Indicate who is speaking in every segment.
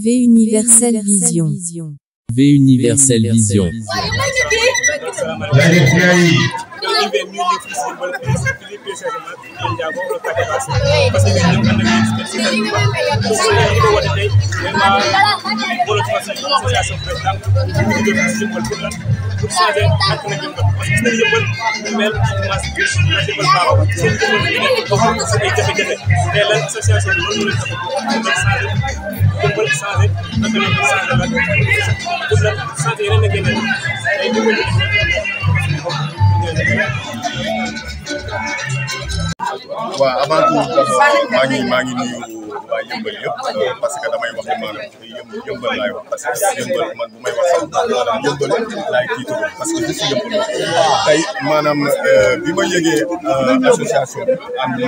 Speaker 1: V Universel Vision.
Speaker 2: V Universel Vision.
Speaker 3: waaw avant tout maa ngi nuyu waa Yëmbal yëpp parce que damay wax ne maanaam Yëmbal laay wax parce que Yëmbal man bu may wax sax maanaam Yëmbal laay tiitu parce que fii si Yëmbal tey maanaam bi ma yëgee association bi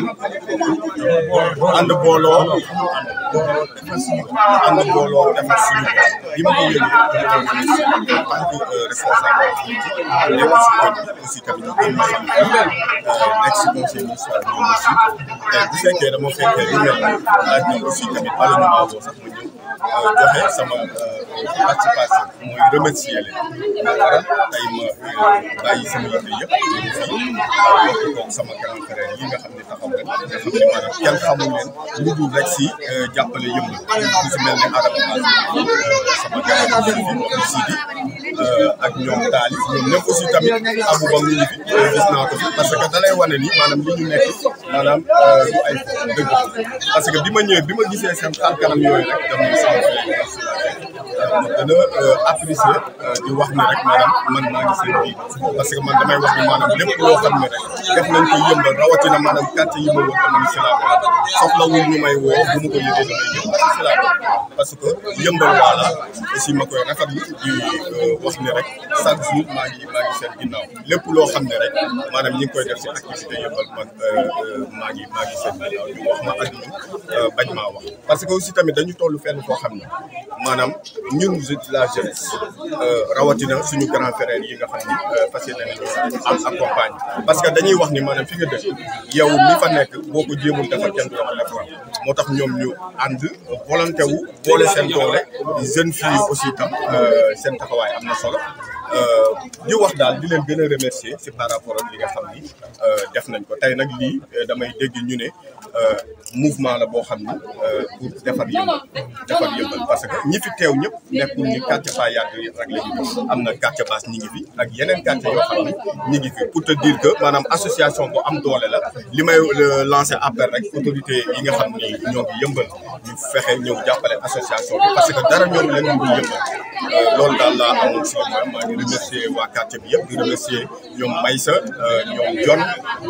Speaker 3: ànd booloo defar suñu bi ma ko yëgee en tant que responsable nekk si kër bi aussi tamit nekk si conseil municipal bi aussi bu fekkee dama fekkee lu mel ni laaj na aussi tamit bala ñu maa woo sax ma ñëw joxe sama participation mooy remercier leen moo waral tey ma bàyyi sama yëfe yëpp ñu fii bokk koog sama grand frère yi nga xam ne taxaw leen nga xam ne maanaam kenn xamul leen lu dul rek si jàppale Yëmbal ku si mel ne Adama sama gars yi fi Sidi ak ñoom Taali ñoom ñëpp aussi tamit Abouba mu ngi fi gis naa ko fi parce que da lay wane ni maanaam li ñu nekk maanaam du ay dëgg parce que bi ma ñëwee bi ma gisee seen xar kanam yooyu rek dama sama dana apprécier di wax ni rek maanaam man maa ngi seen biir parce que man damay wax ni maanaam lépp loo xam ne rek def nañ ko Yëmbal rawatina maanaam quartier yi ma woo tamit si laa soxlawul ñu may woo bu ma ko yëgee damay ñëw si laa parce que Yëmbal waala aussi ma koy rafetlu di wax ni rek chaque jour maa ngi seen ginnaaw lépp loo xam ne rek maanaam ñi ngi koy def si activité Yëmbal man maa ngi seen ginnaaw ñu wax ma ak ñu bañ maa wax parce que aussi tamit dañu toll fenn foo xam ne maanaam ñun la jeunesse rawatina suñu grand frère yi nga xam ni fas yéene nañu am accompagne parce que dañuy wax ni maanaam fi nga dëkk yow mi fa nekk boo ko jéemul defar kenn du la ko defar moo tax ñoom ñu ànd volonté wu boole seen doole jeune fille aussi tam seen taxawaay am na solo di wax daal di leen gën a remercier c'est par rapport ak li nga xam ni def nañ ko tey nag lii damay dégg ñu ne mouvement la boo xam ni pour defar Yëmbal parce que ñi fi teew ñëpp nekkul ni quartier Fa Yade rek la ñu am na quartier Basse ñi ngi fi ak yeneen quartier yoo xam ni ñi ngi fi pour te dire que maanaam association bu am doole la li may lancer appel rek autorité yi nga xam ni ñoo ngi Yëmbal ñu fexe ñëw jàppale association bi parce que dara ñoru leen ñu Yëmbal loolu daal laa amoon si maa ngi remercier waa quartier bi yëpp di remercier ñoom Maysa ñoom John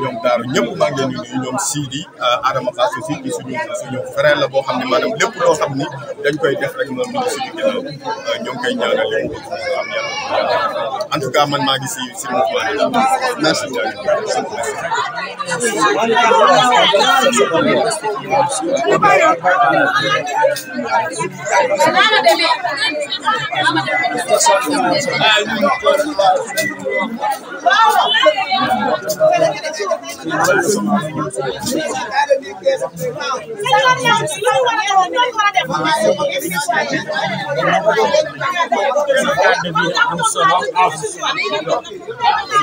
Speaker 3: ñoom Daaru ñëpp maa ngi leen di nuyu ñoom Sidi Adama Bass aussi di suñu frère la boo xam ne maanaam lépp loo xam ni dañ koy def rek moom mi ngi suñu ginnaaw ñoo ngi koy ñaanal li mu am yàlla en tout cas man maa ngi si mouvement bi merci.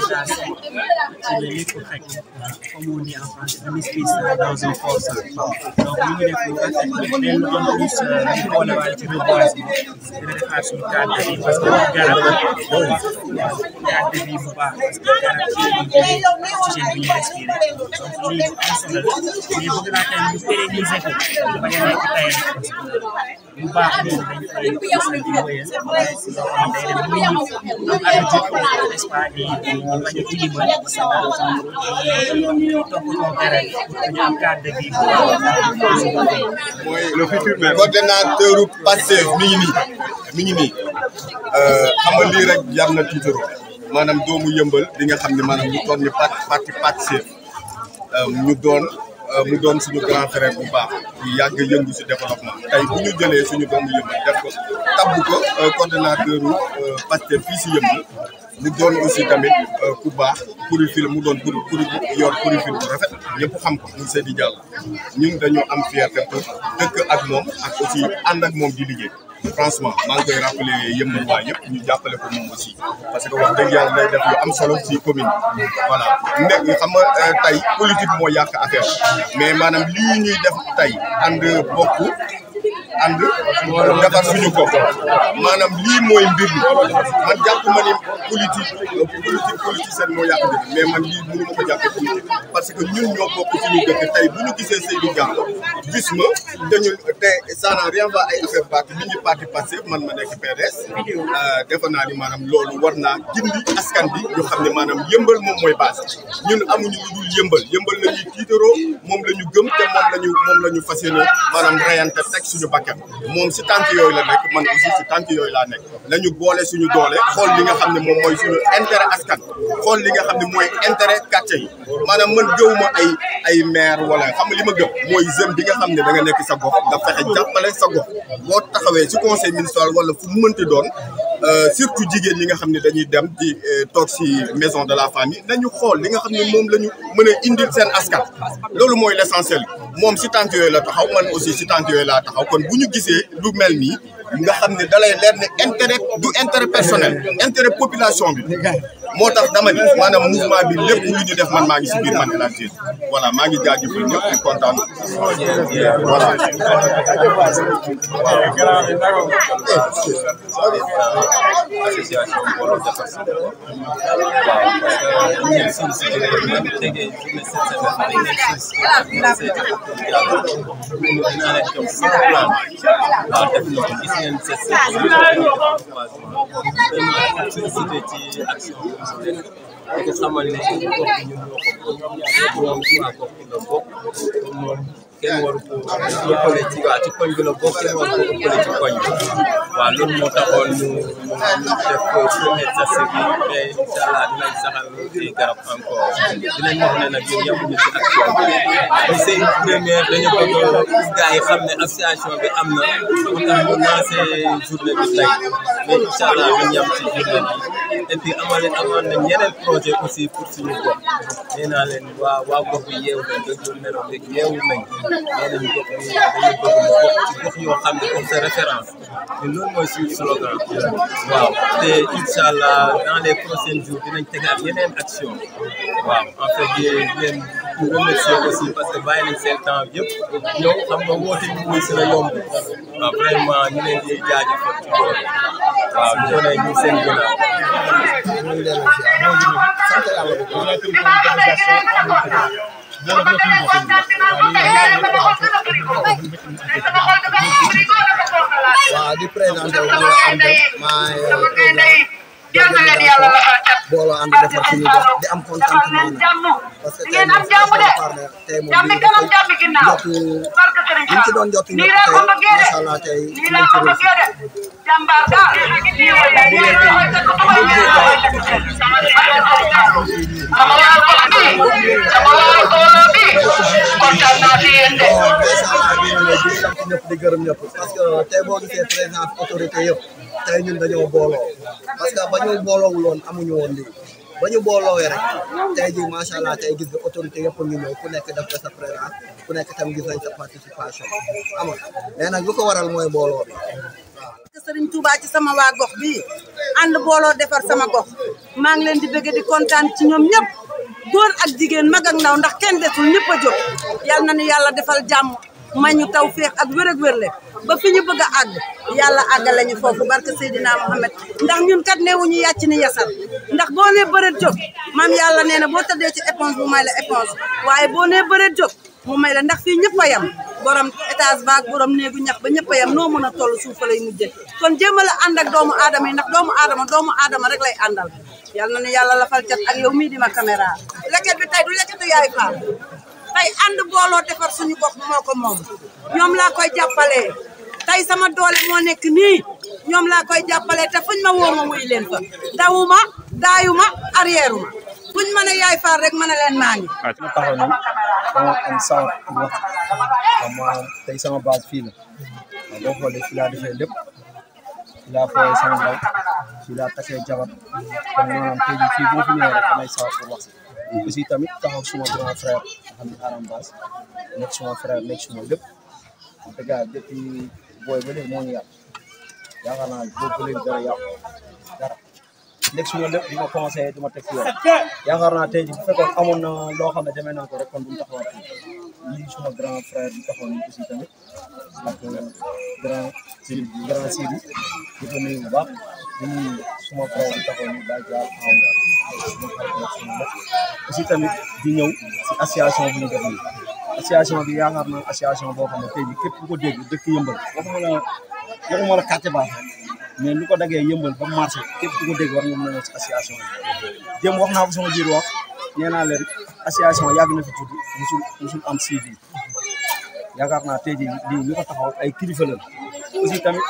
Speaker 4: C'est le lait correct, comme on dit en français, un esprit dans un corps sain. Donc, nous devons faire plus pour le reboisement, de faire sur le cadre de vie, parce que le cadre de vie vous pas, parce que le cadre de vie, oxygène bien respiré. Donc, il est essentiel. Mais pour que la terre nous pérennise, il va y avoir que taille. Bu baax ñu dañ koy di wéyal si loo xam ne day dem nit ñi am habitude n'est-ce pas di bañ a tilimal di toppatoo dara ñu am cadre de vie
Speaker 3: mooy le futur maire coordonnateur Pastef mi ngi nii xam nga lii rek jar na tiitaro maanaam doomu Yëmbal di nga xam ne maanaam ñu toog ni parti Pastef mu doon suñu grand frère bu baax yu yàgg yëngu si développement tey bu ñu jëlee suñu doomu Yëmbal def ko tabb ko coordonnateur Pastef fii si Yëmbal mu doon aussi tamit ku baax profil mu doon yor profil bu rafet ñëpp xam ko muy Seydi Diallo ñun dañoo am fierté pour dëkk ak moom ak aussi ànd ak moom di liggéey franchement maa ngi koy rappelé yëmbal waa yëpp ñu jàppale ko moom aussi parce que wax dëgg yàlla day def yu am solo ci commune bi voilà nekk xam nga tey politique moo yàq affaire mais maanaam lii ñuy def tey ànd bokk ànd defar suñu bopp maanaam lii mooy mbir mi man jàpp ma ni politicien moo yàq dëkk mais man lii mënu ma ko jàppee politique parce que ñun ñoo bokk suñu dëkk tey bu ñu gisee Seydou Diallo gis ma te ça n'a rien à ay affaire parti li ñu parti passé man ma nekk PDS defe naa ni maanaam loolu war naa gindi askan bi ñu xam ne maanaam yëmbal moom mooy base ñun amuñu lu dul yëmbal la ñuy tiitaroo moom la ñu gëm te moom la ñu fas yéene maanaam reyante teg suñu bakkan moom si tànk yooyu la nekk man aussi si tànk yooyu laa nekk nañu boole suñu doole xool li nga xam ne moom mooy suñu intérêt askan xool li nga xam ne mooy intérêt quartier yi maanaam man gëwuma ay maire wala xam nga li ma gëm mooy jeune bi nga xam ne da nga nekk sa gox nga fexe jàppale sa gox boo taxawee si conseil municipal wala fu mu mënti doon surtout jigéen ñi nga xam ne dañuy dem di toog si maison de la famille nañu xool li nga xam ne moom la ñu mën a indil seen askan loolu mooy l'essentiel moom si tànk yooyu la taxaw man aussi si tànk yooyu laa taxaw kon bu ñu gisee lu mel nii nga xam ne dalay leer ne intérêt du intérêt personnel intérêt population bi moo tax dama ni maanaam mouvement bi lépp lu ñu def man maa ngi si biir man la jeune voilà maa ngi jaajëfal ñëpp di kontaan voilà
Speaker 2: association Bolo Defar Sa Gox waaw parce que ñun suñu si même tegee journée cette semaine dañ leen dinaa leen jox sama plan waaw def na ko gis ngeen cette sollicité ci action di ko xamal ne gox bi ñun ñoo ko ñoom waa gox bi la bokk moom kenn waru ko ëppale ci waa ci koñ bi la bokk kenn waru ko ëppale ci koñ bi waaw loolu moo taxoon ñu def premier test bi mais incha allah dinañ saxal ay garab encore dinañ wax ne nag ñun yemuñu ci action bi mais c'est une première dañu bëgg gars yi xam ne association bi am na moo tax ñu lancé journée bi tey mais incha allah ñu yem ci journée bi et puis amoon nañ yeneen projet aussi pour suñu gox nee naa leen waa gox bi yeewu nañ dëgg melo dëgg yeewu nañ nee nañ gox bi dañu bëgg mu bokk ci gox yoo xam ne comme sa référence ñun loolu mooy suñu slogan waaw te incha allah dans les prochains jours dinañ tegaat yeneen action waaw en fait di leen remercier aussi parce que bàyyi nañ seen temps yëpp ñëw xam nga woote ñu muy si la yomb waaw vraiment ñu leen di jaajëfal ci loolu waaw ñu ko ne ñu seen ginnaaw
Speaker 5: waaw di présenté wu Bolo ànd defar suñu gox di am contentement parce que tey moom tey moom liñ ci doon jot ñëpp tey macha allah tey nañ ci ñëpp di gërëm ñëpp parce que tey boo gisee présence autorité yëpp tey ñun dañoo booloo parce que ba ñu booloowul woon amuñu woon lii ba ñu booloowee rek tey jii macha allah tey gis nga autorité yëpp ñu ñëw ku nekk def sa présence ku nekk tam gis nañ sa participation xam nga mais nag lu ko waral mooy booloo bi.
Speaker 6: Serigne Touba ci sama waa gox bi ànd booloo defar sama gox maa ngi leen di bëgg di kontaan ci ñoom ñëpp góor ak jigéen mag ak ndaw ndax kenn desul ñëpp a jóg yal na nu yàlla defal jàmm may ñu taw féex ak wér ak wérle ba fi ñu bëgg a àgg yàlla àggale ñu foofu barke Seydina Mohamed ndax ñun kat neewuñu yàcc ni yasal ndax boo nee bëreet jóg maam yàlla nee na boo tëddee ci éponge bu may la éponge waaye boo nee bëreet jóg mu may la ndax fii ñëpp a yem borom étage baak borom néegu ñax ba ñëpp a yem noo mën a toll suuf fa lay mujjee kon jéemal a ànd ak doomu aadama yi ndax doomu aadama rek lay àndal yal na nu yàlla lafal cat ak yow mii di ma caméra leket bi tey du leketu yaay faal tey ànd booloo defar suñu gox moo ko moom ñoom laa koy jàppalee tey sama doole moo nekk nii ñoom laa koy jàppalee te fuñ ma woo ma wuy leen fa dawuma daayuma arrière ma fuñ mën a yaay faal rek mën a leen maa ngi
Speaker 7: ma taxaw ni dama am sawar pour wax xam tey sama base fii la boo xoolee fii laa defee lépp fii laa fooyee sama ndaw ci laa takkee jabar kon maanaam tey jii fii boo fi ñëwee rek damay sawar pour wax si aussi tamit taxaw suma grand frère nga xam ne Aram Bass nekk suma frère nekk suma lépp te gars depuis booy ba léegi moo ñu yàq yaakaar naa boobu ba léegi dara yàqu dara nekk suma lépp di ma conseillé di ma teg ci yoon yaakaar naa tey jii bu fekkoon amoon na loo xam ne demee nañ ko rek kon duñ taxawaat lii suma grand frère bi taxaw ni aussi tamit ak grand Sidi di ko nuyu bu baax di nuyu suma frère bi taxaw ni Baye Dial suma xarit nag suma lépp aussi tamit di ñëw si association bi ñu def nii association bi yaakaar naa association boo xam ne tey jii képp ku ko dégg dëkk yëmbal waxuma la quartier baax mais lu ko daggee yëmbal ba marché képp ku ko dégg war nga mën a ñëw si association bi démb wax naa ko sama biir wax nee naa leen association yàgg na fi tudd musul am suivi yaakaar naa tey jii lii ñu ko taxaw ay kilifa la aussi tamit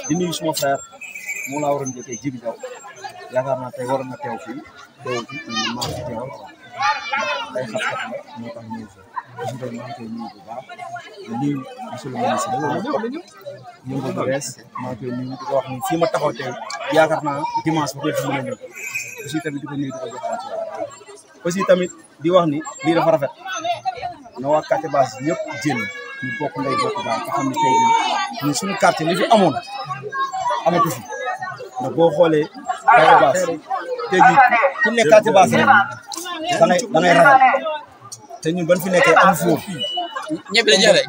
Speaker 7: di nuyu suma frère moo laa waroon jëkkee Jibi Jaw yaakaar naa tey waroon na teew fii teew fi maa fi teewal ay xat-xat la moo tax ñëw fi aussi tamit maa ngi koy nuyu bu baax di nuyu monsieur le ministre yëngu bu bees maa ngi koy nuyu di ko wax ni fii ma taxaw tey yaakaar naa dimanche bu dee fi mën a ñëw aussi tamit di ko nuyu di ko jox wàcc aussi tamit di wax ni lii dafa rafet na waa quartier Bass ñëpp jéem ñu bokk ndey bokk baay nga xam ne tey jii ñun suñu quartier li fi amoon amatu fi ndax boo xoolee quartier Bass tey jii ku nekk quartier Bass rek da ngay ragal te ñun ban fi nekkee amu fi woon
Speaker 2: ñebe la jëlee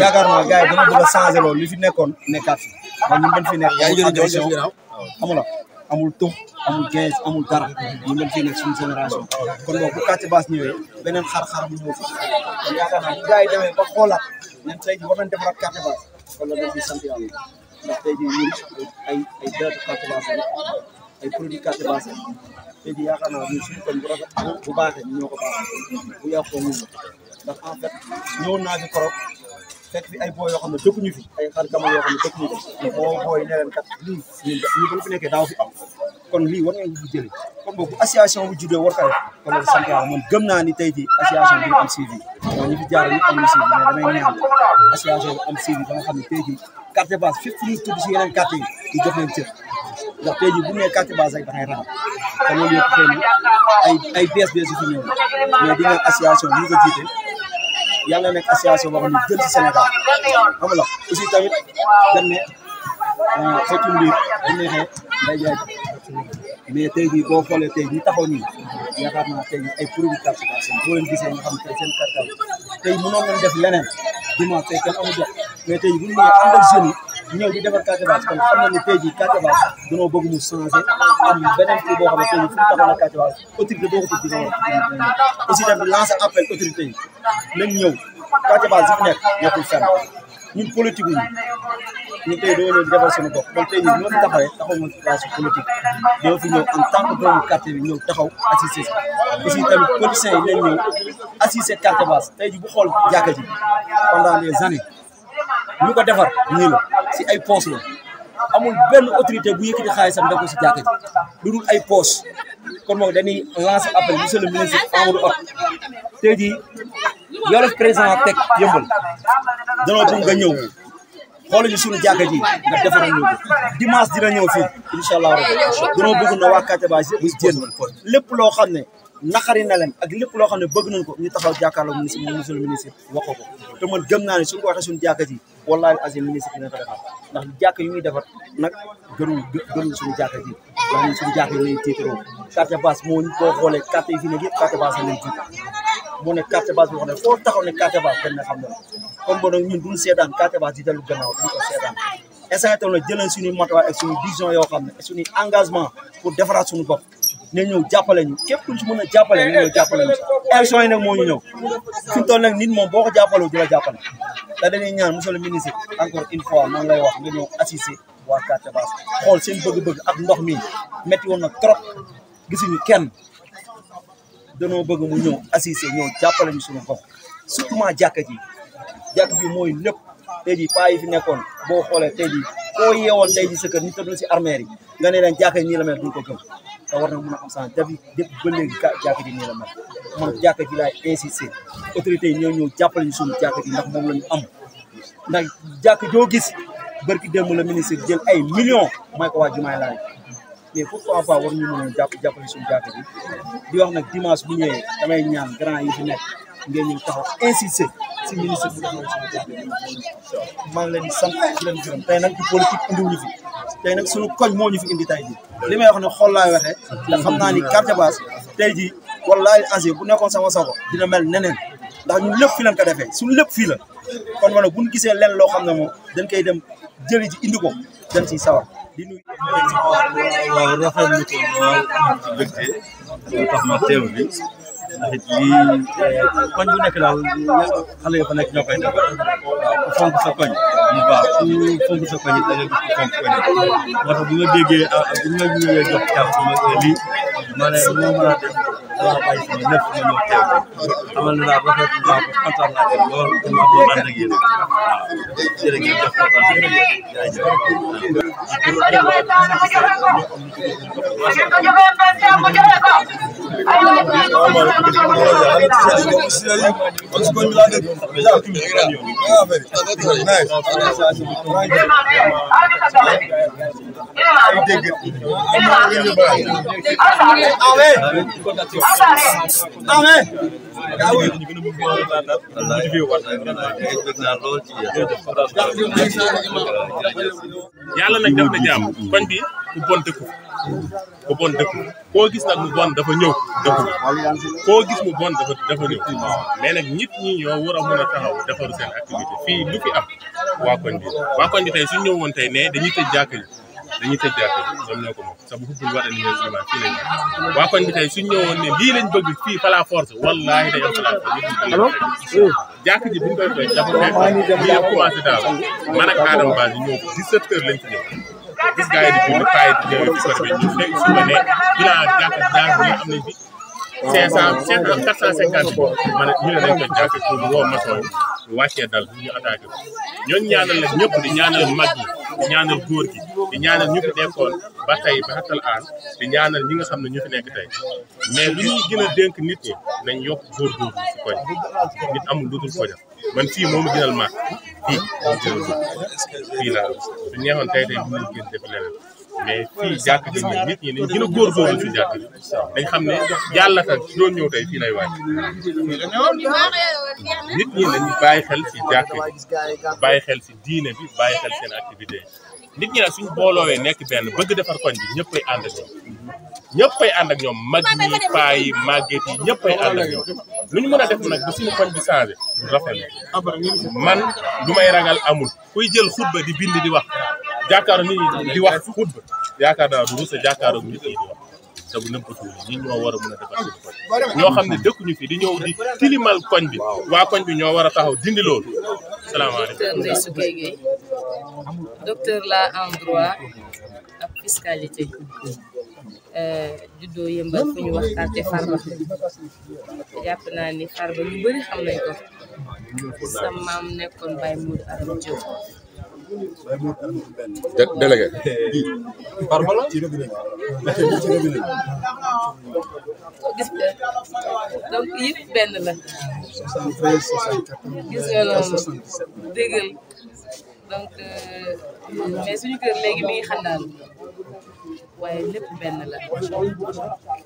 Speaker 2: yaakaar
Speaker 7: naa gars yi dama bëgg a changé loolu li fi nekkoon nekkaat fi ndax ñun ban fi nekk amul tux amul gaz amul dara ñu mën fii nekk suñu génération kon boog bu quartier Bass ñëwee beneen xar-xar bu ñëw fi kon yaakaar naa bu gars yi demee ba xoolaat ñun tey jii war nañ defaraat quartier Bass kon la dañ di sant yàlla ndax tey jii ñun ay dërët quartier Bass ay produits quartier Bass tey jii yaakaar naa ñun suñu kon bu rafet bu baaxee ñoo ko baaxee bu yàqoo ñun ndax en fait ñëw naa fi korop fekk fi ay booy yoo xam ne dëkkuñu fi ay xar kama yoo xam ne dëkkuñu fi boo booy ne leen kat lii ñun bu fi nekkee daaw fi am kon lii war ngeen ko jëlee kon boobu association bu juddoo war ko def kon loolu sant yàlla man gëm naa ni tey jii association bi am suivi mooy ñi fi jaar ñu am suivi mais damay ñaan association bi am suivi ba nga xam ne tey jii quartier Bass fépp fu ñuy tudd si yeneen quartier yi ñu jox leen cër ndax tey jii bu nee quartier Bass rek dafay raxam te loolu yëpp xëy na ay bees yu fi ñëw mais di ngeen association bi ñu ko jiite yàlla nekk association boo xam ne gën ci Sénégal xam nga aussi tamit dañ ne feccum biir bu neexee nday jaay mais tey jii boo xoolee tey ñu taxaw nii yaakaar naa tey ay produits quartier Bass boo leen gisee nga xam tey seen quartier tey mënoon nañ def leneen dimanche tey kenn amul jot mais tey bu ñu ñëwee ànd ak jeunes yi ñëw di defar quartier Bass kon xam na ne tey jii quartier Bass dañoo bëgg mu changé am beneen kii boo xam ne tey jii fu mu taxaw na quartier Bass autorité boo ko tudd aussi tamit lancer appel autorité yi nañ ñëw quartier Bass yi fi nekk nekkul fenn ñun politique wuñu ñun tey doo ñëw di defar suñu bopp kon tey jii ñoo fi taxawee taxaw ma place politique ñoo fi ñëw en tant que doomu quartier bi ñëw taxaw assister aussi tamit politiciens yi nañ ñëw assister quartier Bass tey jii bu xool jàkka ji pendant des années ñu ko defar ñii la si ay poches la amul benn autorité bu yëkkati xaalisam def ko si jàkka ji lu dul ay poches kon moom dañuy lancer appel monsieur le ministre Amadou Hott tey jii yow président teg yëmbal danoo bëgg nga ñëw xooluñu suñu jàkka ji nga defaral ñu ko dimanche dina ñëw fii incha allah rabbi danoo bëgg na waa quartier Bass bu jéem lépp loo xam ne naqari na leen ak lépp loo xam ne bëgg nañ ko ñu taxaw jàkkaarloo monsieur le ministre wax ko te man gëm naa ne suñu ko waxee suñu jàkka ji wallaahi azim ministre dina ko defar ndax jàkka yu muy defar nag gënul suñu jàkka ji ndax ñun suñu jàkka yi lañuy tiitaroo quartier Bass moo ñu boo xoolee quartier yi fi nekk yëpp quartier Bass lañ tiit moo ne quartier Bass boo xam ne foo taxaw ne quartier Bass dañ na xam ne kon bon nag ñun duñu seetaan quartier Bass di dellu gannaaw duñu ko seetaan instant tam nag jëleen suñuy matuwaay ak suñu vision yoo xam ne ak suñuy engagement pour defaraat suñu bopp ne ñëw jàppale ñu képp kuñ ci mën a jàppale ne ñëw jàppale ñu élection yi nag moo ñu ñëw fi mu toll nag nit moom boo ko jàppale du la jàppale te dañuy ñaan monsieur le ministre encore une fois maa ngi lay wax nga ñëw assister waa quartier Bass xool seen bëgg-bëgg ak ndox mi métti woon na trop gisuñu kenn danoo bëgg mu ñëw assister ñëw jàppale ñu suñu bopp surtout maa jàkka ji mooy lépp tey jii paa yi fi nekkoon boo xoolee tey jii koo yeewoon tey jii sa kër ñu tëdd si armeer yi nga ne leen jàkka ji nii la mel duñ ko gëm te war na mën a am sens depuis ba léegi jàkka ji nii la mel man jàkka ji laay insister autorités yi ñoo ñëw jàppale ñu suñu jàkka ji ndax moom la ñu am ndax jàkka joo gis barki démb la ministre jël ay millions may ko waa jumaay laay mais pourquoi pas war ñu mën a jàppale suñu jàkk bi di wax nag dimanche bu ñëwee damay ñaan grand yi fi nekk ngeen ñëw taxaw insister si ministre bi maa ngi leen di sant di leen gërëm tey nag ci politique indiwuñu fi tey nag suñu koñ moo ñu fi indi tey ji li may wax ne xool laay waxee te xam naa ni carte base tey ji wallaahi asi bu nekkoon sama sago dina mel neneen ndax ñun lépp fi lañ ko defee suñu lépp fii la kon wala bu ñu gisee leen loo xam ne moom dañ koy dem jëli ji indi ko dañ siy sawar di nuyu.
Speaker 8: waaw rafetlu ko waaw ci mbégte moo tax ma teew bi ndax it lii koñ bu nekk daal xale yoo fa nekk ñoo koy def waaw ku fonk sa koñ mu baax ku fonk sa koñ it da nga gis ku fonk koñ moo tax bu ma déggee bu ma ñëwee jox carte lii ma ne moo mën a def dama bàyyi sama lépp ma ñëw teew xamal ne daal rafetlu naa ko kontaan naa ko lool dama ko ànd ak yéen waaw jërëjëf jox kontaan naa
Speaker 9: yàlla nag def na jàmm koñ bi ku bon dëkku ku bon dëkku koo gis nag mu bon dafa ñëw dëkku koo gis mu bon dafa ñëw mais nag nit ñi ñoo war a mën a taxaw defaru seen activité fii lu fi am waa koñ bi tey suñ ñëwoon tey ne dañuy tëj jàkk yi ñoom ñoo ko moom sax bu xubbul war a numéro iman fii lañ waa koñ bi tey suñ ñëwoon ne lii lañ bëgg fii fala force wallaahi day am fala force jàkk ji buñ koy fay dafa fekk lii yëpp commencé daaw man ak Adama Ba ñëw 17 heures lañ fi ñëw gis gars yi di bind kaay di ñëw ci côté bi ñu fekk su ma ne bilan jàkk bi am nañ fi 450 ma ne ñu ne dañ koy jàkk pour woo maçon yi ñu wàccee dal ñu attaqué ko ñooñu ñaanal nag ñëpp di ñaanal mag yi di ñaanal góor gi di ñaanal ñu fi nekkoon ba tey ba xattal aan di ñaanal ñi nga xam ne ñu fi nekk tey mais lu ñuy gën a dénk nit ñi nañ yokk góorgóorlu si koñ nit amul lu dul koñam man fii moomu gënal maak fii laa su neexoon tey dinañ gën def leneen mais fii jàkk ji nit ñi nañ gën a góorgóorlu si jàkk ji dañ xam ne yàlla tax su doon ñëw tey fii lay wàcc nit ñi nañ bàyyi xel si jàkk ji bàyyi xel si diine bi bàyyi xel seen activité nit ñi nag suñ booloowee nekk benn bëgg defar koñ bi ñëppay ànd ak ñoom ñëppay ànd ak ñoom mag ñi paa yi màgget yi ñëppay ànd ak ñoom lu ñu mën a def nag ba suñu koñ bi changé du rafet man du may ragal amul kuy jël xutba di bind di wax jàkkaaru nit ñi di wax xutba yaakaar naa du rusa jàkkaaru nit ñi di wax te bu nëbbatu ñi ñoo war a mën a defar suñu koñ ñoo xam ne dëkkuñu fi di ñëw di tilimal koñ bi waa koñ bi ñoo war a taxaw dindi loolu salaamaaleykum.
Speaker 10: Docteur la en droit ak fiscalité juddoo yëmbal fu ñu wax quartier Farba jàpp naa ni Farba ñu bëri xam nañ ko sa maam nekkoon Baye Modou Aram Diop
Speaker 3: délégué
Speaker 10: Farba la gis nga donc yëpp benn la gis nga noonu déggal donc mais suñu kër léegi mi ngi xandaalu waaye lépp benn la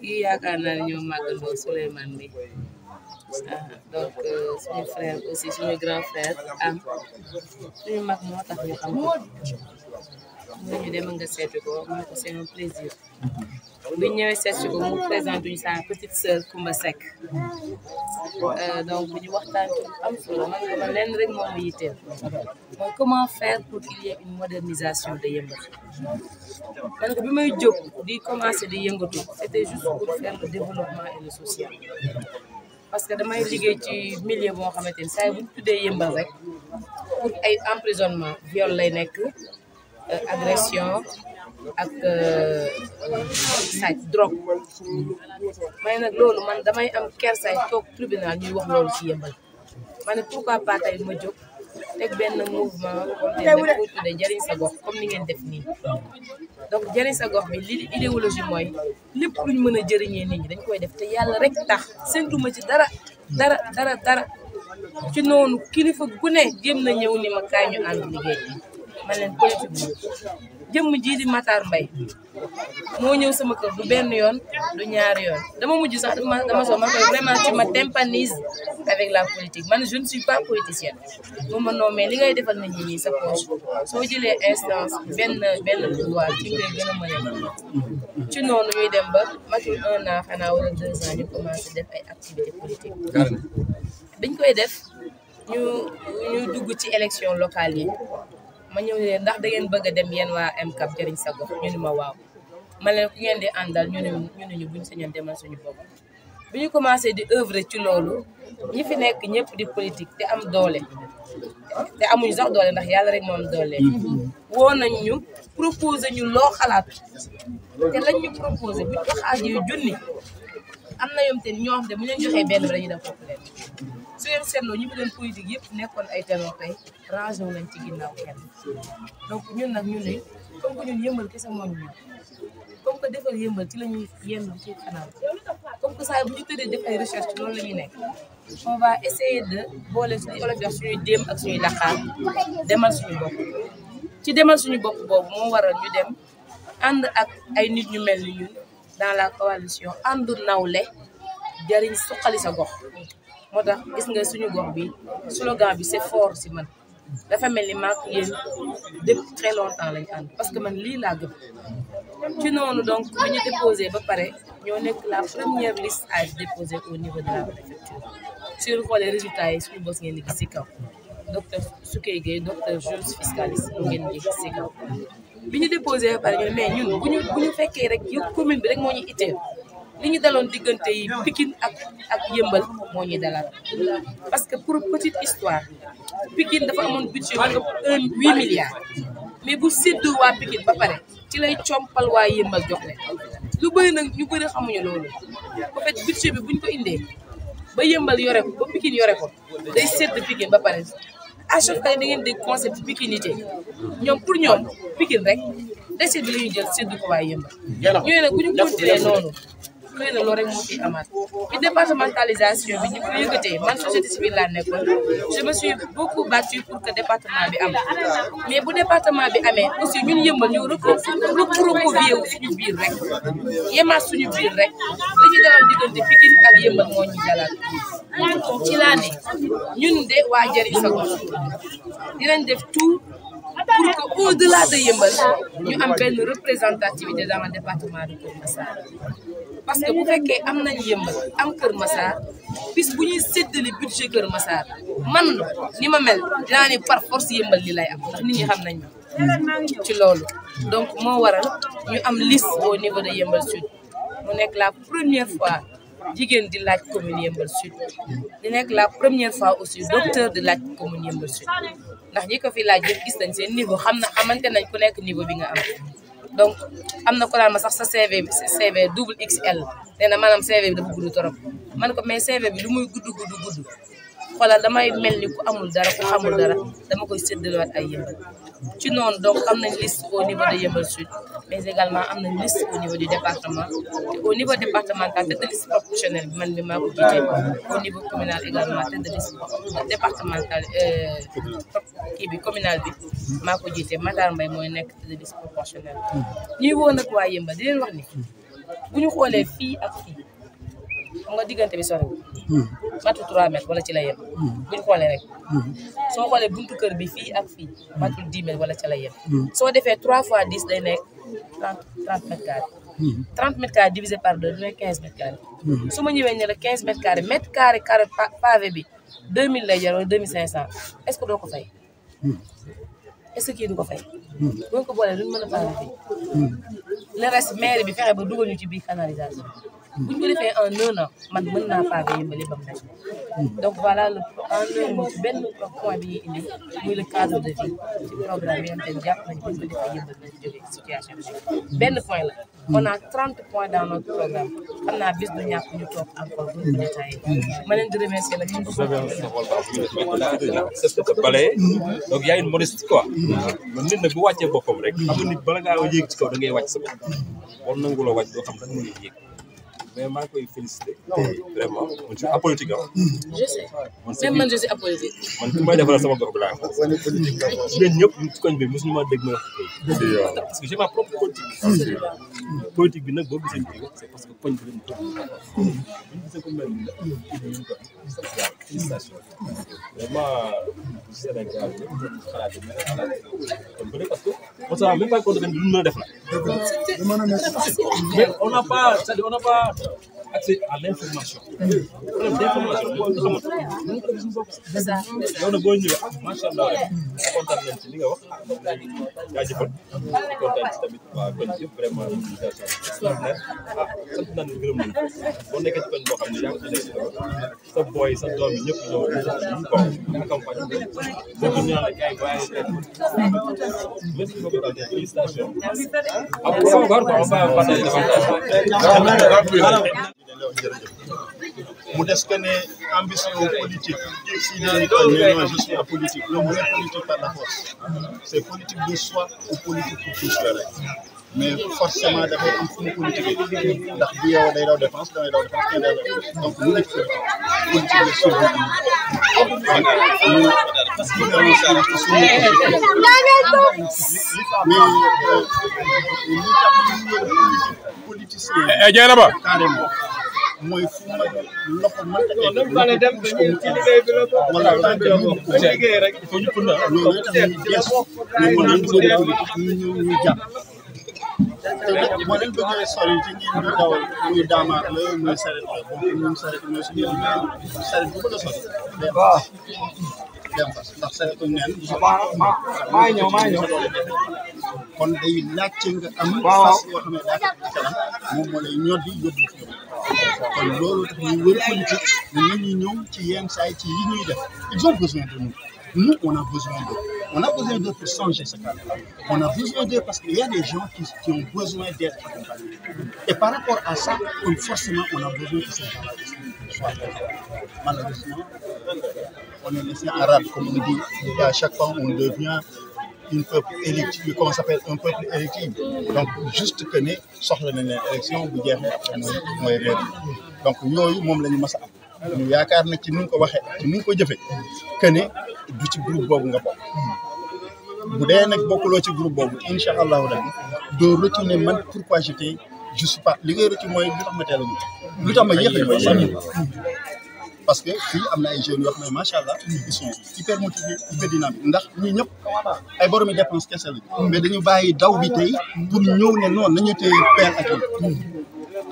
Speaker 10: kii yaakaar naa ne ñoo màggandoo Souleymane bi donc suñu frère aussi suñu grand frère am suñu mag moo tax ñu xam ko ñu dem nga seeti ko mu ko c'est un plaisir bi ñëwee seeti ko mu présenté ñu sa petite sœur Koumba Seck donc bu ñu waxtaan ci am solo man lenn rek moom ma yitteel mooy comment faire pour qu'il y ait une modernisation de Yeumbeul man ko bi may jóg di commencer di yëngatu c'était juste pour faire le développement et le social parce que damay liggéey ci milieu boo xamante ni saa bu ñu tuddee Yeumbeul rek pour ay emprisonnement viol lay nekk agression ak sàcc drogue may nag loolu man damay am kersaay toog tribunal ñuy wax loolu ci Yeumbeul ma ne pourquoi pas tey ma jóg teg benn mouvement comme dañ ko tuddee jëriñ sa gox comme ni ngeen def nii donc jëriñ sa gox bi li idéologie mooy lépp luñ mën a jëriñee nit ñi dañ koy def te yàlla rek tax séntuma ci dara ci noonu kilifa gu ne jéem na ñëw ni ma kaay ñu ànd liggéey ma leen politique jëmm jii di Matar Mbaye moo ñëw sama kër du benn yoon du ñaari yoon dama mujj sax dama soo man koy vraiment tu me tympanises avec la politique man je ne suis pas politicienne moom ma non mais li ngay defal nit ñi nii sa poche soo jëlee instance benn pouvoir ci ngay gën a mën a ci noonu ñuy dem ba matul 1 an xanaa wala 2 ans ñu commencé def ay activités politiques biñ koy def ñu dugg ci élection locale yi ma ñëw leen ndax da ngeen bëgg a dem yéen waa MCAP jëriñ sa gox ñu ni ma waaw ma leen ku ngeen di àndal ñu ne ñu buñ sañoon demal suñu bopp bi ñu commencé di œuvrer ci loolu ñi fi nekk ñëpp di politique te am doole te amuñu sax doole ndax yàlla rek moo am doole woo nañ ñu proposé ñu loo xalaat te lañ ñu proposé buñ ko xaajee junni am na yom te ñoo xam ne bu ñu leen joxee benn bi dañuy def foofu leen su ngeen seetloo ñu fi doon politique yëpp nekkoon ay ténor tey rangé wu nañ ci ginnaaw kenn donc ñun nag ñu ne comme que ñun yëmbal kese moo ñu comme que defal yëmbal ci la ñuy yenn ci kanam comme que saa bu ñu tëddee def ay recherche loolu la ñuy nekk on va essayer de boole suñu olof wax suñuy déem ak suñuy daqaar demal suñu bopp ci demal suñu bopp boobu moo waral ñu dem ànd ak ay nit ñu mel ni ñun dans la coalition àndu nawle jariñ suqali sa gox moo tax gis nga suñu gox bi slogan bi c'est fort si man dafa mel ni maak yéen depuis très longtemps lañu ànd parce que man lii laa gëm ci noonu donc bi ñu déposé ba pare ñoo nekk la première liste à déposer au niveau de la préfecture sur xoolee résultats yi suñu bos ngeen di gis si kaw docteur Soukey Gueye docteur Jules fiscaliste mu ngeen di gis si kaw bi ñu déposé ba pare ñu mais ñun bu ñu fekkee rek yëpp commune bi rek moo ñu itteel li ñu daloon diggante yi Pikine ak Yëmbal moo ñuy dalal parce que pour petite histoire Pikine dafa amoon budget bu ëpp 8 milliards mais bu séddoo waa Pikine ba pare ci lay compal waa Yëmbal jox leen lu bëri nag ñu bëri xamuñu loolu en fait budget bi buñ ko indee ba Yëmbal yore ko ba Pikine yore ko day sédd Pikine ba pare à chaque fois da ngeen dégg concept pikinité ñoom pour ñoom Pikine rek déchet bi la ñuy jël sédd ko waa Yëmbal ñu ne nag bu ñu continuer noonu xëy na loolu rek moo ciy amaat ci départementalisation bi ñu ko yëkkatee man société civile laa nekkoon je me suis beaucoup battue pour que département bi am mais bu département bi amee aussi ñun Yëmbal ñu recroquevillé wu suñu biir rek yemaat suñu biir rek li ñu daloon diggante Pikine ak Yëmbal moo ñu dalal ci laa ne ñun de waa jëriñ sa gox dinañ def tout pour que au-delà de Yëmbal ñu am benn représentativité dans le département de Kër Massar parce que bu fekkee am nañ Yëmbal am Kër Massar bis bu ñuy séddale budget Kër Massar man ni ma mel dinaa ne par force Yëmbal li lay am ndax nit ñi xam nañ ci loolu donc moo waral ñu am liste au niveau de Yëmbal Sud mu nekk la première fois jigéen di laaj commune Yëmbal Sud di nekk la première fois aussi docteur di laaj commune Yëmbal Sud ndax ñi ko fi laaj yëpp gis nañ seen niveau xamante nañ ku nekk niveau bi nga am donc am na ko daan ma sax sa CV double XL nee na maanaam CV bi dafa gudd trop man ko mais CV bi lu muy gudd xoolal damay mel ni ku amul dara ku xamul dara dama koy séddalewaat ay Yëmbal ci noonu donc am nañ liste au niveau de Yëmbal Sud mais également am nañ liste au niveau du département te au niveau départemental tête de liste proportionnelle bi man bi maa ko jiite au niveau communal également tête de liste départemental kii bi communal bi maa ko jiite Matar Mbaye mooy nekk tête de liste proportionnelle ñuy woo nag waa Yëmbal di leen wax ni bu ñu xoolee fii ak fii xam nga diggante bi soriwul matu 3 mètres wala ci la yem buñ xoolee rek soo xoolee buntu kër bi fii ak fii matul 10 mètres wala ci la yem soo defee 3 fois 10 day nekk 30 mètres carrés 30 mètres carrés divisé par 2 du nekk 15 mètres carrés su ma ñëwee ne la 15 mètres carrés pavé bi 2000 lay jar wala 2500 est-ce que doo ko fay est-ce que kii du ko fay boo ko boolee duñ mën a pavé fii le reste maire bi fexe ba dugal ñu ci biir canalisation bu ñu ko defee en 1 an man mën naa pavé Yëmbal ba mu nekk donc voilà en 1 an benn point bi ñuy indi muy le cadre de vie ci programme yi nga xam ne jàpp nañu bu ñu ko defee Yëmbal nañu jógee situation bi benn point la on a 30 points dans notre programme xam naa bis du ñàkk ñu toog encore bu ñu ko détaillé ma leen di remercier nag ñu ngi
Speaker 11: c'est ce que balay donc y a une modestie quoi nit nag bu wàccee boppam rek xam nga nit bala ngaa yéeg ci kaw da ngay wàcc sa bopp war nangu la wàcc doo xam lan mooy yéeg mais maa ngi koy félicité vraiment man je suis apolitique ah.
Speaker 10: je sais même man je suis apolitique.
Speaker 11: man ku may defaral sama gox bi laa ko. yéen ñëpp ci koñ bi mosuñu ma dégg ma wax parce que j'ai ma propre politique. politique bi nag boo gisee nii c'est parce que koñ bi lañ ko. bu ñu gisee ko mel nii félicitations vraiment Sénégal xalaat bi kon peut-être parce que on s'en rend même pas compte que lu mën a def la. mais on n'a pas c'est-à-dire on n'a pas accès à l'information. problème d'information mooy lu xamul. yow nag boo ñëwee macha allah rek kontaan nañ ci li nga wax jaajëfal kontaan ci tamit waa koñ yëpp vraiment mobilisation extraordinaire sant nañ gërëm nañ boo nekkee ci koñ boo xam ne yaa ngi ci sa boy sa doom yi ñëpp ñëw ko accompagné boo ko ñaan rek ay bàyyi tey merci beaucoup daal félicitations
Speaker 3: mu des que ne ambition politique si dañuy toll mais non je suis apolitique loolu mooy politique par la force c'est politique de soi ou politique pour tous la rek mais forcément dafay am fu mu politique ndax bi yow day daw défense damay daw défense kenn day daw donc mu nekk politique de survie parce que mais li tax politicien carrément mooy fu ma loxo mënta egg wala tànk liggéey rek il faut ñu loolu tax ñu gees mais mën nañu ko ñu jàpp te nag moo leen bëggee sori ci ngeen di dawal muy daamaar la muy saret la bon ñun saret mooy suñu saret bu bëgg a sori dem fas ndax saretu neen maa ñëw kon day laajte nga am fas yoo xam ne daa ko ci kanam moom moo lay ñoddi yóbbu fi kon loolu tax ñu wër politique ñu ñëw ci yenn saa yi ci yi ñuy def ils ont besoin de nous. Nous, on a besoin d'eux. On a besoin d'eux pour changer ce cadre-là. On a besoin d'eux parce qu'il y a des gens qui ont besoin d'être accompagnés. Et par rapport à ça, forcément, on a besoin que ces gens-là soient là. Malheureusement, on est laissé en rade, comme on dit, et à chaque fois, on devient un peuple électif, qu'on s'appelle un peuple électif. Donc, juste que nous sortons de l'élection, vous direz, donc, nous, nous, nous, ñu yaakaar na ci ni nga ko waxee ci ni nga ko jëfee que ne du ci groupe boobu nga bokk bu dee nag bokkuloo ci groupe boobu incha allahu rabi doo rëccu ne man pourquoi j'étais je suis pas li ngay rëccu mooy lu tax ma teel a ñu lu tax ma yéex a ñu sànni parce que fii am na ay jeunes yoo xam ne macha allah ils sont hyper motivés hyper dynamiques ndax ñii ñëpp ay boromi dépense kese la mais dañu bàyyi daw bi tey pour ñëw ne non nañu tey père ak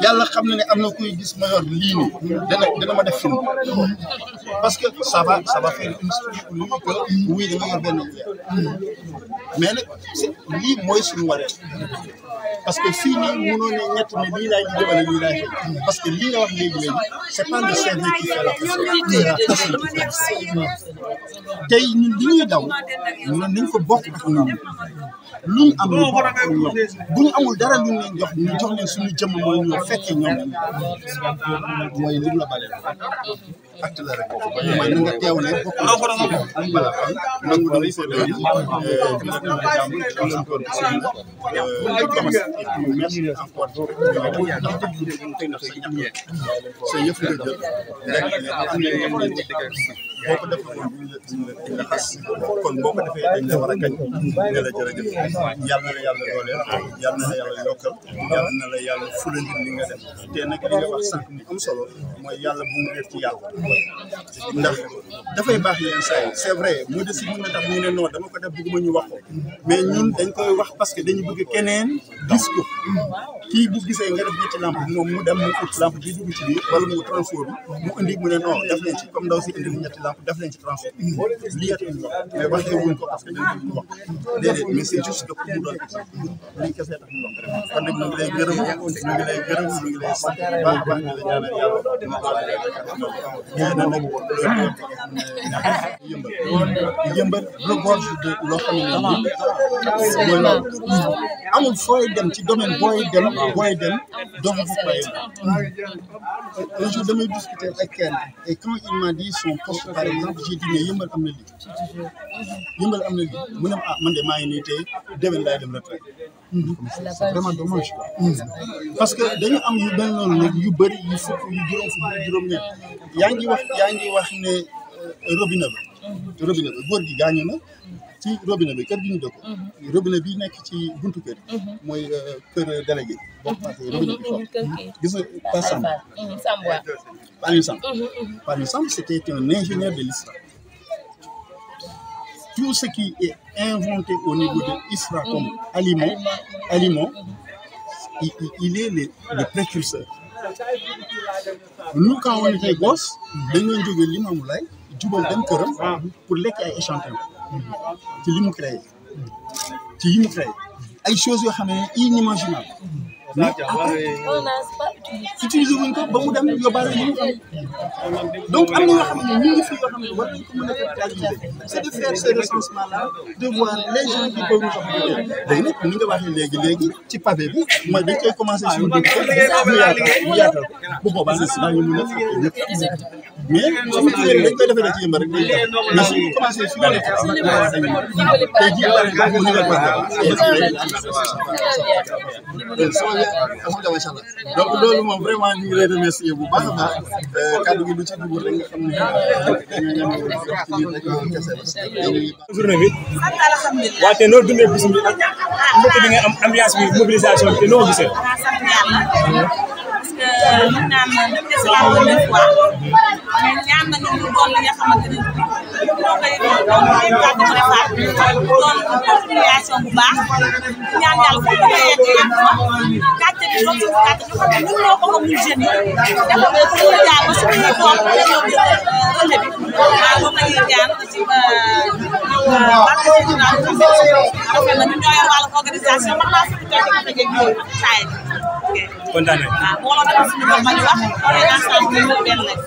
Speaker 3: yàlla xam na ne am na kuy gis ma yor lii nii dana ma def film parce que ça va faire une histoire pour lui que oui dama yor benn mais nag lii mooy suñu waree parce que fii nii mënoo ne ñett ne lii laay di jëmale lii laay fay parce que lii nga wax léegi c'est pas le cerveau qui fait la personne c'est la personne qui fait tey ñun li ñuy daw ñun nañ ko bokk ak ñun luñ am lu bokk ak ñoom bu ñu amul dara luñ leen jox ñu jox leen suñu jëmm mooy ñoo fekkee ñoom mooy lim la bale acte la rek mooy na nga teew ne bokk voilà nangu dañuy seetlu merci encore sa yëf nga jël rek am na boo ko defee nga xas kon boo ko defee dañ la war a kañ ne la jërëjëf yàlla na la yàlla dooleel yàlla na la yàlla yokkal yàlla na la yàlla fulandi li nga def te nag li nga wax sànq mu am solo mooy yàlla bu mu réer ci yàlla ndax dafay baax yenn saa yi c'est vrai mu desi mën na tax mu ne non dama ko def bëgguma ñu wax ko mais ñun dañ koy wax parce que dañu bëgg keneen gis ko kii bu gisee nga def ñetti lampe moom mu dem mu ut lampe bi dugg ci biir wala mu transfert bi mu indi mu ne non def leen ci comme ndaw si indi ñetti lampe def leen ci transfert lii yëpp ñu wax mais waxee wuñ ko parce que dañ ko wax déedéet mais c'est juste que pour mu doon lii kese tax ñu wax vraiment kon nag ñu ngi lay gërëm ñu ngi lay gërëm ñu ngi lay sant baax a baax di la ñaanal yàlla nag yëmbal regorge de loo xam ne mooy loolu amul fooy dem ci domaine booy dem doo fa fay un jour damay discuter ak kenn et quand il m'a dit son poste par exemple j'ai dit mais yëmbal am na lii mu ne ah man de maa ngi nii tey déwén laay dem retraite
Speaker 12: c'est vraiment dommage parce que dañu am yu mel noonu nag yu bëri yu fukk yu juróom-ñett yaa ngi wax ne robinet ba góor gi gaañu na ci robinet bi kër gi ñu dëkk robinet bi nekk ci buntu kër mooy kër délégué boo passé robinet bi foofu gis nga Pali Samb c'était un ingénieur de l'ISRA. Tout ce qui est inventé au niveau de l'ISRA comme aliment, il est le précurseur. Nous, quand on était gosses, nous avons joué l'Imamoulaye, nous avons joué pour les échantillons. C'est ce qu'il créé. Des choses inimaginables. Utiliser wuñ ko ba mu dem yóbbaale li mu am donc am na yoo xam ne ñu ngi fi yoo xam ne war nañ ko mën a capitaliser c'est de faire ce recensement là de voir les gens qui peuvent nous apporter léegi nag ni nga waxee léegi ci pavé bi mooy dañ koy commencer suñu dëkk ñu yaatal bu boobaa nag daañu mën a ñëpp mais suñu jigéen dañ koy defee ci yëmba rek day def mais suñu commencé suñu dëkk tey jii par exemple mu nivel donc loolu moom vraiment ñu ngi lay remercier bu baax a baax kàddu gi lu ci dugg rek nga xam ne
Speaker 4: journée bi waaye te noo dundee bis bi ak mbokk bi nga am ambiance bi mobilisation bi te noo gisee
Speaker 6: parce que mën naa ne depuis c'est la première fois mais ñaan nañu ñu doon li nga xamante ni moo koy kàddu ko defaat doon continuation bu baax ñaan yàlla fu ñu yegg gàcce bi doon suñu gàcce ñu xam ne ñun ñoo ko moom ñun jeunes yi dafa ko jaar ba suñu doom dañoo jël relais bi moom la ñuy ñaan ci parti général rafet na ñu ñoo yor wàllu organisation man maa fi toog di ko tëjee saa yi
Speaker 4: kontaan nañ
Speaker 6: waaw boo la defee suñu bopp ma ñu wax on est ensemble ñu benn lañ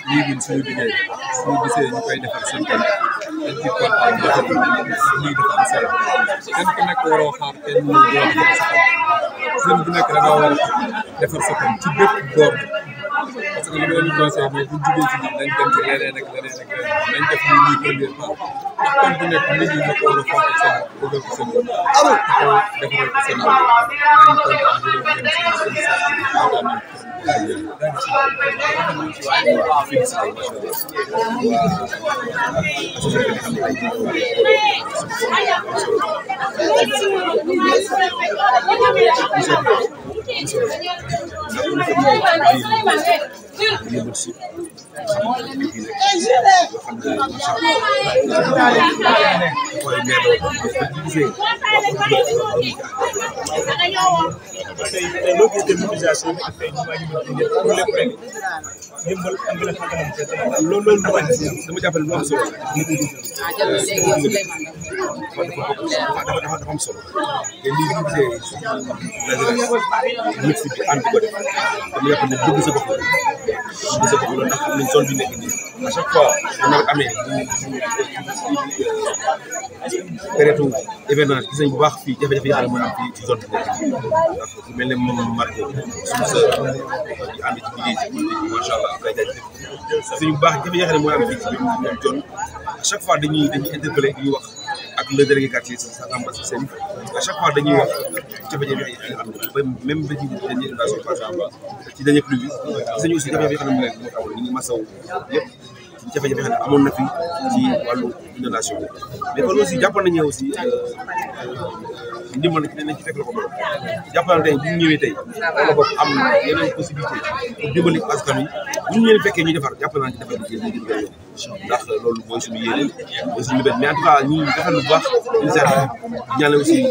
Speaker 3: lii suñu liggéey suñu gisee ñu koy defar seen kanam dañ ci kontaan lii dafa am solo kenn ku nekk waroo xaar kenn ñu war a defar sa kanam seen bu nekk da nga war a defar sa kanam ci bépp boor parce que li ma leen di conseillé mooy bu ñu jugee ci nañ dem ci leneen ak leneen ak leneen nañ def lii muy première part ndax kon bu nekk nit ñi ñoo ko war a fonk seen bëggal ko seen bopp taxaw defaral ko seen bopp nañ kontaan di leen dem seen kontaan loolu dama jàpp ne lu am solo dafa am solo te lii bu gisee mix bi ànd ko def dama jàpp ne bëgg sa bopp la ndax am nañ zone bi nekk nii à chaque fois bu nawet amee période événement gis nañ bu baax fii jafe-jafe yi mooy am fii ci zone bi nekk nii ndax ku mel ne moom Marco suñu sœur di ànd ci liggéey ci politique bi macha allah après jaajëf suñu bu baax jafe-jafe mooy am fii ci biir ñoom zone à chaque fois dañuy interpellé ñuy wax ak le délégué quartier sa Samba Sène à chaque fois dañuy wax jafe-jafe yi am ba même ba ci dernière inondation par exemple ci dernier pluie bi gis nañu aussi jafe-jafe yi xam ne moo taxaw ñu ngi masaw yëpp ci jafe-jafe xam ne amoon na fi ci wàllu inondation mais kon aussi jàppal nañu aussi ndimbal nañ ci fekk la ko borom jàppal tey bu ñu ñëwee tey wala boog am yeneen possibilité pour dimbali askan wi bu ñu leen fekkee ñuy defar jàppal naa ci defar liggéey ndax loolu mooy suñu yéene mooy suñu mbébét mais en tout cas ñi defal lu baax initiative ñaanal aussi li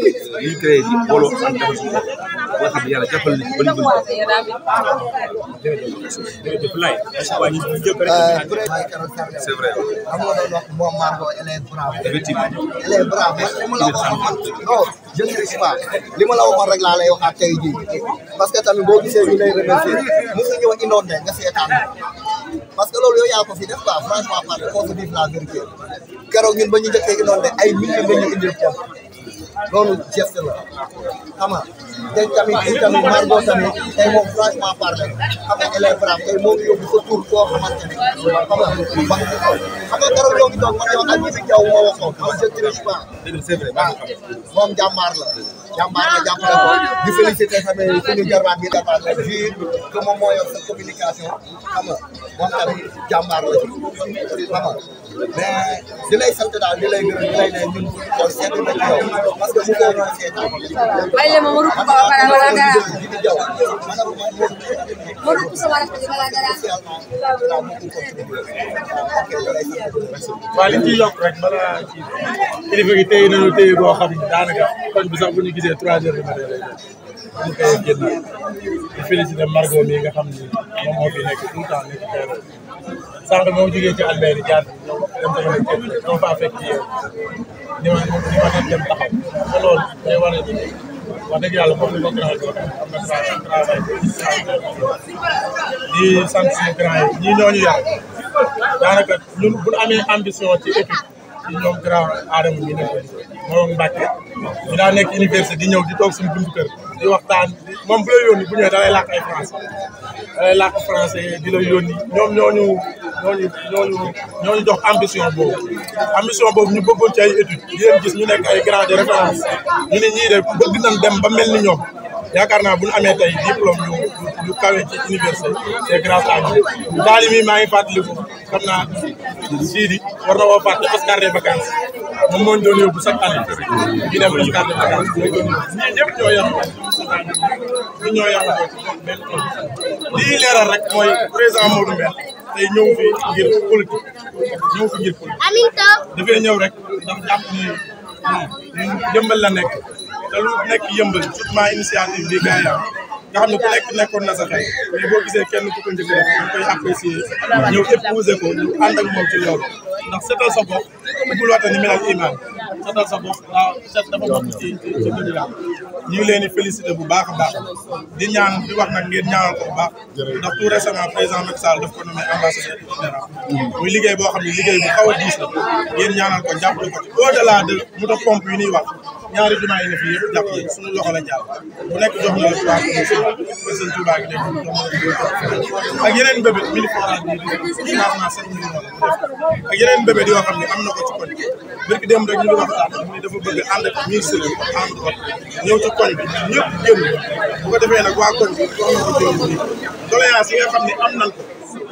Speaker 3: ñu créé di booloo ak defal suñu bopp boo xam ne yàlla jàppal nañu bëri bëri
Speaker 4: jërëjëf Laye
Speaker 3: c'est vrai
Speaker 5: xam nga doon wax moom Marco elle est brave
Speaker 3: effectivement
Speaker 5: elle est brave li ma la waxoon non je ne sais pas li ma la waxoon rek laa lay waxaat tey jii parce que tamit boo gisee ñu lay remercier mu ngi ñëw inondé nga seetaan parce que loolu yow yaa ko fi def quoi franchement parler faut se dire la vérité keroog ñun ba ñu njëkkee inondé ay milliers la ñu indil foofu loolu geste la xam nga tey tamit Margot tamit tey moom franchement parler xam nga elle est brave tey moo ngi yóbbu sa tur koo xamante ne xam nga keroog ñoo ngi toog man yow ak ñi fi jaw moo waxoon man je triche pas moom jàmbaar la jàppale ko di féliciter tamit suñu jarbaat bi dafa la vie que moom moo yor sa communication xam nga moom tamit jàmbaar la ci xam nga mais di lay sant daal di lay gërëm di lay ne ñun xool seetlu na ci yow parce que mu koy doon seetaan
Speaker 13: bay le moom rup ba para wala dara mo rup sama rek di wala dara
Speaker 11: waaw li ci yokk rek bala ci kilifa gi téye nañu téye boo xam ne daanaka koñ bi sax bu ñu gisee 3 heures du matin lay ñu koy génn di féliciter Margot mi nga xam ni moom moo fi nekk tout le temps nekk teew sànq moom jógee ci Albert jaar dem sama nekk ñoo faa fekk ci yow ni ma nekk dem taxaw te loolu day wane ni wax dëgg yàlla moom ni ko grand yi am na travail di sant suñu grand yi ñii ñoo ñu yar daanaka ñun bu ñu amee ambition ci équipe ci ñoom grand Adama ñu nekk moom Mbacke ñu daa nekk université di ñëw di toog suñu buntu kër di waxtaan moom bu la yónni bu ñëwee da lay làkk ay français da lay làkk français di la yónni ñoom ñooñu jox ambition boobu ñu bëggoon ci ay études di leen gis ñu nekk ay grands de référence ñu ne ñii de bëgg nañ dem ba mel ni ñoom yaakaar naa bu ñu amee tey diplôme yu kawe ci université c'est grâce à ñoom daal mi maa ngi fàttaliku xam naa Sidi war na woo fàtte Oscar des vacances moom moo ñu doon yóbbu chaque année ñu dem Oscar des vacances ñii ñëpp ñoo yem ñoo yem lii leeral rek mooy président Modou Mbène tey ñëw fi ngir politique dafay ñëw rek ndax jàpp ni yëmbal la nekk te lu nekk yëmbal surtout initiative bi gars yi am nga xam ne ku nekk nekkoon na sa xel mais boo gisee kenn ku ko njëkk def ñu koy apprécier ñëw épouser ko ñu ànd ak moom ci loolu ndax seetal sa bopp bul wata ni melal iman seetal sa bopp waaw set dafa bokk ci dëgg la ñu ngi leen di féliciter bu baax a baax di ñaan di wax nag ngeen ñaanal ko bu baax ndax tout récemment président Macky Sall daf ko nommé ambassadeur général muy liggéey boo xam ne liggéey bu xaw a diis la ngeen ñaanal ko jàppale ko ci au delà de moto pompe yi ñuy wax ñaari jumaa yi ne fii yëpp jàpp yi suñu loxo la jàpp bu nekk jox na la 3 sëñ Touba gi def ak yeneen mbébét mille forage bi financement 7 millions ak yeneen mbébét yoo xam ne am na ko ci koñ birki dem rek ñu ngi waxtaan ni dafa bëgg ànd ak ministre bi ànd ko ñëw ci koñ bi ñëpp génn bu ko defee nag waa koñ bi jox na ko jël bi doléance yi nga xam ne am nañ ko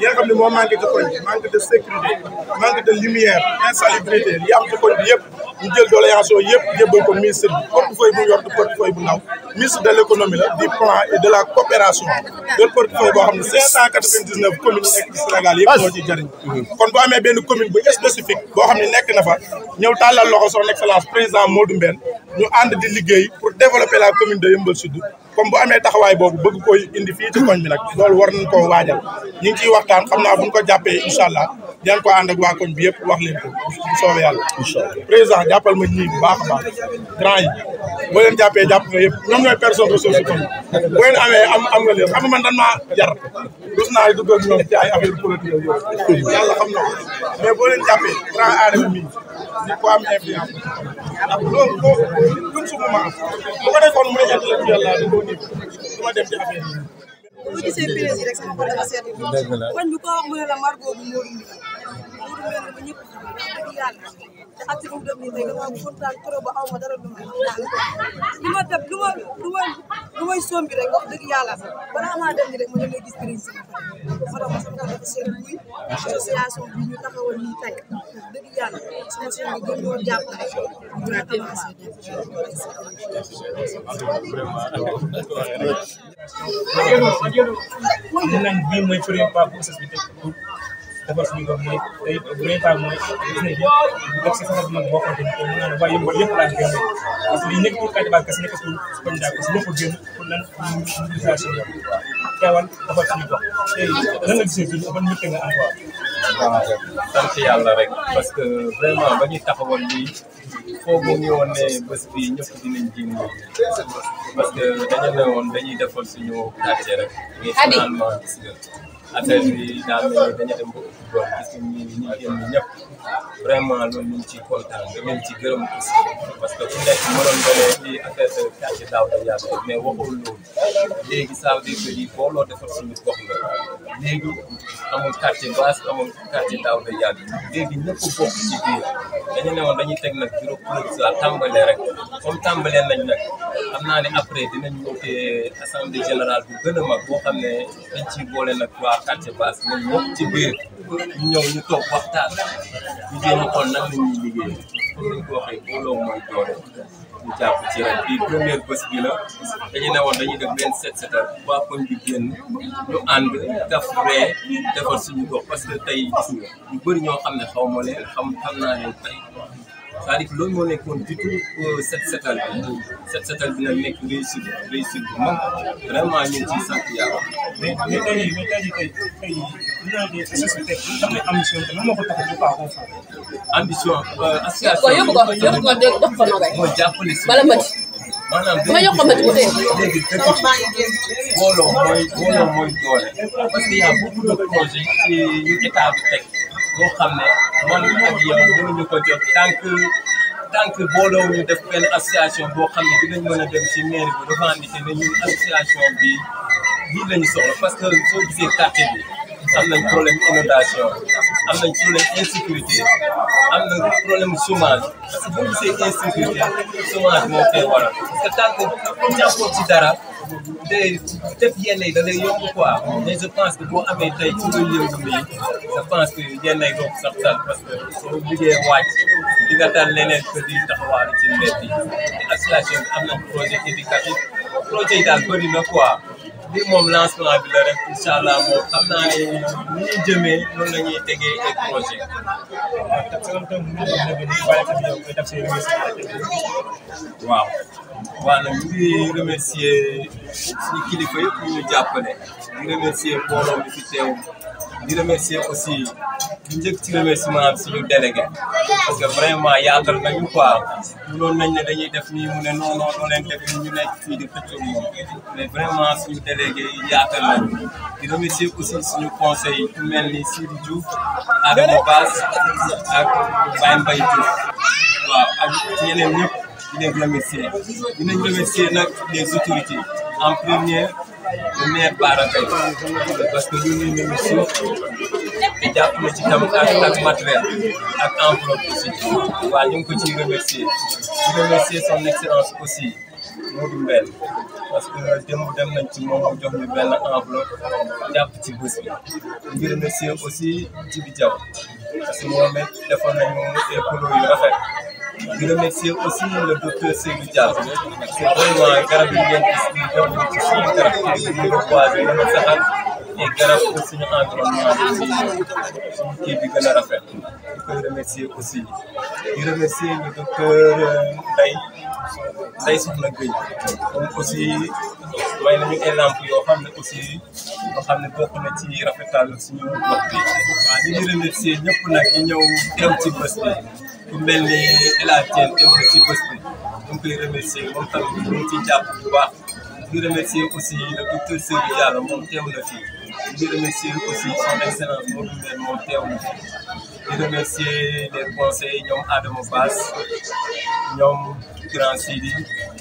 Speaker 11: yi nga xam ne moo manqué ci koñ bi manque de sécurité manque de lumière insalubrité yi am ci koñ bi yëpp ñu jël doléance yooyu yëpp jébbal ko ministre bi portefeuille bu yor du portefeuille bu ndaw ministre de l'économie la du plan et de la coopération de portefeuille boo xam ne 599 communes yi nekk ci Sénégal yëpp ñoo ci jëriñ kon bu amee benn commune bu spécifique boo xam ne nekk na fa ñëw tàllal loxo son excellence président Modou Mbène ñu ànd di liggéey pour développer la commune de Yeumbeul Sud comme bu amee taxawaay boobu bëgg koy indi fii ci koñ bi nag loolu war nañ koo waajal ñu ngi ciy waxtaan xam naa bu ñu ko jàppee incha allah dinañ ko ànd ak waa koñ bi yëpp wax leen ko bu soobee yàlla. incha allah président jàppal ma ñii bu baax a baax grand yi boo leen jàppee jàpp nga yëpp ñoom ñooy personne ressource si koñ bi boo leen amee am nga leen xam nga man dan maa jar rus naa dugg ak ñoom ci ay affaire politique yooyu yàlla xam na ko mais boo leen jàppee grand aadama mii nit ko am influence ndax loolu luñ su ma am bu ko defoon mu ne intellectuel laa di doo nit du ma dem ci affaire yi
Speaker 6: bu gisee pièce yi rek sama xol dafa seeti koñ bi ko wax mu ne la Margot bu Modou Mbène ba ñëpp xam dëgg yàlla te ak mu dem nii tey dama kontaan trop ba aw ma dara lu may li ma def lu may sombi rek wax dëgg yàlla balaa maa dem ni rek ma demee gis président ma doon ma sama dafa seet buy association bi ñu taxawal nii tey dëgg yàlla sama seen bi gën ñoo jàppale ñu avancé
Speaker 4: nañ bii mooy premier pas processus bi teg defar suñu gox mooy tey premier pas mooy gis nañ def si sax mag boo xamante ni mën naa ne waaye yëmbal yëpp laa génne parce que lii nekk pour Kadiba kese nekk pour Kolda parce que ñëpp a génn pour lan mobilisation yi teewal defar suñu gox tey lan nga gisee fii ban mbégte nga am quoi.
Speaker 2: waaw sant yàlla rek parce que vraiment ba ñuy taxawal lii foogu ñu woon ne bés bi ñëpp dinañ ji parce que dañu ne woon dañuy defal suñu quartier rek mais finalement gis nga affaire bi daal mel ni dañu dem ba doon gis nga ñi génn ñëpp vraiment loolu ñu ngi ciy kontaan da leen ci gërëm aussi parce que ku nekk mënoon dolee di affaire de quartier daaw da yàgg mais waxul loolu léegi ça veut dire que lii booloo defar suñu gox la léegi amul quartier basse amul quartier daaw da yàgg léegi ñëpp bokk ci biir dañu ne woon dañuy teg nag bureau provisoire tàmbalee rek comme tàmbalee nañ nag xam naa ne après dinañ woote assemblée générale bu gën a mag boo xam ne dañ ciy boole nag waa quartier basse ñun ñëpp ci biir ñu ñëw ñu toog waxtaan ñu jéem a xool nan la ñuy liggéey comme ni ñu ko waxee booloo mooy doole ñu jàpp ci rek bii première bés bi la dañu ne woon dañuy def benn set setal waa koñ bi génn ñu ànd daf ree defar suñu gox parce que tey gis nga ñu bëri ñoo xam ne xaw ma leen xam naa leen tey c'est-à-dire que loolu moo nekkoon du tout set setal bi nag nekk réussite bu mag vraiment ñu ngi ciy sant yàlla.
Speaker 4: mais tey société am na ambition te lan moo ko tax a jóg
Speaker 2: ambition association mooy jàppale si maanaam léegi dëkk booloo mooy doole parce que y a beaucoup de projets ci yu état bi teg boo xam ne man ak yow mënuñu ko jot tant que booloo ñu def benn association boo xam ne dinañ mën a dem ci mairie bi revendiquer ne ñun association bi lii lañu soxla parce que soo gisee quartier bi am nañ problème inondation am nañ problème insécurité am nañ problème chômage parce que boo gisee insécurité chômage moo koy waral parce que tant que jàppoo ci dara day def yenn yi da lay yomb quoi mais je pense que boo amee tey ci loolu yëngu nii je pense que yenn yi doog sax tal parce que soo liggéey wàcc di nga tal leneen que di taxawaale ci mbedd yi te association bi am nañ projet éducatif projet yi daal bëri na quoi lii moom lancement bi la rek incha allah moom xam naa ne ni ñuy jëmee noonu la ñuy tegee ay projet waaw nag ñu ngi remercier suñu kilifa yëpp ñu jàppale di remercier mbooloo mi fi teew di remercier aussi di njëkk ci remerciement bi suñu délégué parce que vraiment yaatal nañu quoi mënoon nañ ne dañuy def nii mu ne non doo leen def ñu nekk fii di xëccoo moom mais vraiment suñu délégué yi yaatal nañu di remercier aussi suñu conseil ku mel ni Sidi Diouf Adama Bass ak Baye Mbaye Diouf waaw ak ñeneen ñëpp di leen remercier dinañ remercier nag les autorités en première le maire Bara Gaye parce que ñun ñu ngi suuf te jàpp na ci tam ak matériel ak enveloppe aussi waaw ñu ngi ko ciy remercier di remercier son excellence aussi Modou Mbène parce que dem nañ ci moom mu jox ñu benn enveloppe jàpp ci bés bi di remercier aussi Djibi Diaw parce que moom it defoon nañu ay polo yu rafet di remercier aussi le docteur Seydou Diallo parce que vraiment garab yi ngeen gis nii jox nañu ci suñu garab yi ñu reboiser ñu saxal et garab pour suñu environnement bi suñu kii bi gën a rafet di koy remercier aussi di remercier le docteur Ndeye Soxna Gueye moom aussi may nañu ay lampe yoo xam ne aussi bokk na ci rafetal suñu gox bi waaw ñu ngi remercier ñëpp nag ñu ñëw teew ci bés bi ku mel ni El Hadj Diène teew na ci bés bi ñu ngi koy remercier moom tamit ñu ngi ciy jàpp bu baax di remercier aussi le docteur Seydou Diallo moom teew na fi di remercier aussi son excellence Modou Mbène moom teew na fi di remercier les conseils ñoom Adama Bass ñoom Grand Sidi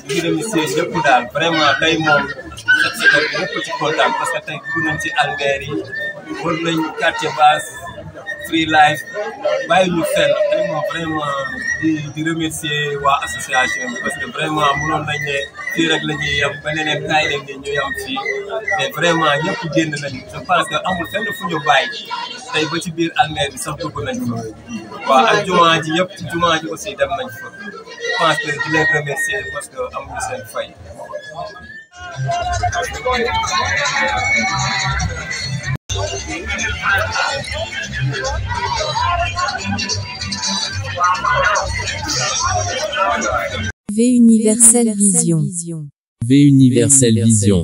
Speaker 2: di remercier ñëpp daal vraiment tey moom set setal bi ñëpp ci kontaan parce que tey dugg nañ ci Albert yi wër nañ quartier basse Free Life bàyyi ñu fenn tey moom vraiment di remercier waa association bi parce que vraiment mënoon nañ ne fii rek la ñuy yem ba neneen kaay leen ni ñu yem fii mais vraiment ñëpp génn nañu je pense que amul fenn fu ñu bàyyi tey ba ci biir almeer bi sax dugg nañ fa waaw ak jumaa ji yëpp ci jumaa ji aussi dem nañ fa je pense que di leen remercier parce que amuñu seen fay.
Speaker 1: V Universel Vision.
Speaker 14: V Universel Vision.